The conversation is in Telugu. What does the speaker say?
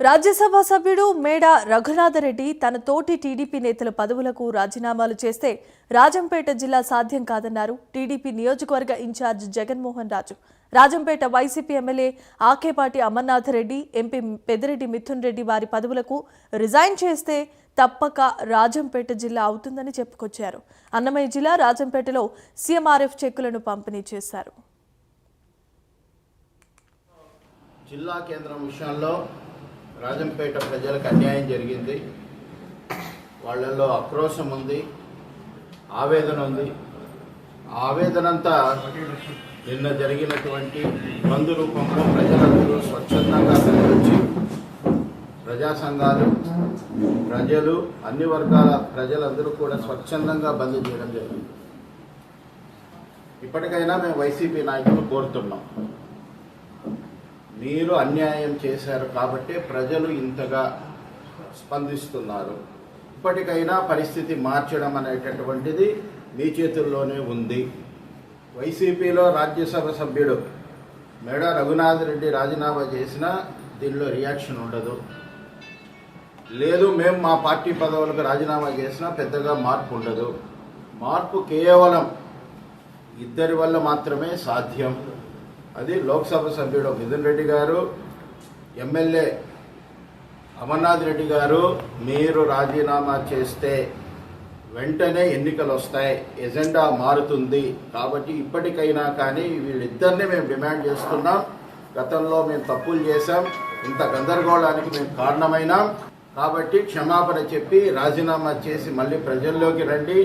రాజ్యసభ సభ్యుడు మేడా రఘునాథరెడ్డి తన తోటి టీడీపీ నేతల పదవులకు రాజీనామాలు చేస్తే రాజంపేట జిల్లా సాధ్యం కాదన్నారు టీడీపీ నియోజకవర్గ incharge Jaganmohan Raju. Rajampet YCP MLA Akepati Amarnath Reddy, MP Peddireddy Mithun Reddy వారి పదవులకు రిజైన్ చేస్తే తప్పక రాజంపేట జిల్లా అవుతుందని చెప్పుకొచ్చారు. అన్నమయ్య జిల్లా రాజంపేటలో సీఎంఆర్ఎఫ్ చెక్కులను పంపిణీ చేశారు. జిల్లా కేంద్రం విషయంలో రాజంపేట ప్రజలకు అన్యాయం జరిగింది. వాళ్ళల్లో ఆక్రోశం ఉంది, ఆవేదన ఉంది. ఆ ఆవేదనంతా నిన్న జరిగినటువంటి బంద్ రూపంలో ప్రజలందరూ స్వచ్ఛందంగా వచ్చి ప్రజా సంఘాలు, ప్రజలు, అన్ని వర్గాల ప్రజలందరూ కూడా స్వచ్ఛందంగా బంద్ చేయడం జరిగింది. ఇప్పటికైనా మేము వైసీపీ నాయకులు కోరుతున్నాం, మీరు అన్యాయం చేశారు కాబట్టి ప్రజలు ఇంతగా స్పందిస్తున్నారు. ఇప్పటికైనా పరిస్థితి మార్చడం అనేటటువంటిది మీ చేతుల్లోనే ఉంది. వైసీపీలో రాజ్యసభ సభ్యుడు మేడా రఘునాథరెడ్డి రాజీనామా చేసినా దీనిలో రియాక్షన్ ఉండదు. లేదు మేము మా పార్టీ పదవులకు రాజీనామా చేసినా పెద్దగా మార్పు ఉండదు. మార్పు కేవలం ఇద్దరి వల్ల మాత్రమే సాధ్యం. అది లోక్సభ సభ్యుడు మిథున్ రెడ్డి గారు, ఎమ్మెల్యే అమర్నాథ్ రెడ్డి గారు. మీరు రాజీనామా చేస్తే వెంటనే ఎన్నికలు వస్తాయి, ఎజెండా మారుతుంది. కాబట్టి ఇప్పటికైనా కానీ వీళ్ళిద్దరిని మేము డిమాండ్ చేస్తున్నాం. గతంలో మేము తప్పులు చేశాం, ఇంత గందరగోళానికి మేము కారణమైనాం. కాబట్టి క్షమాపణ చెప్పి రాజీనామా చేసి మళ్ళీ ప్రజల్లోకి రండి.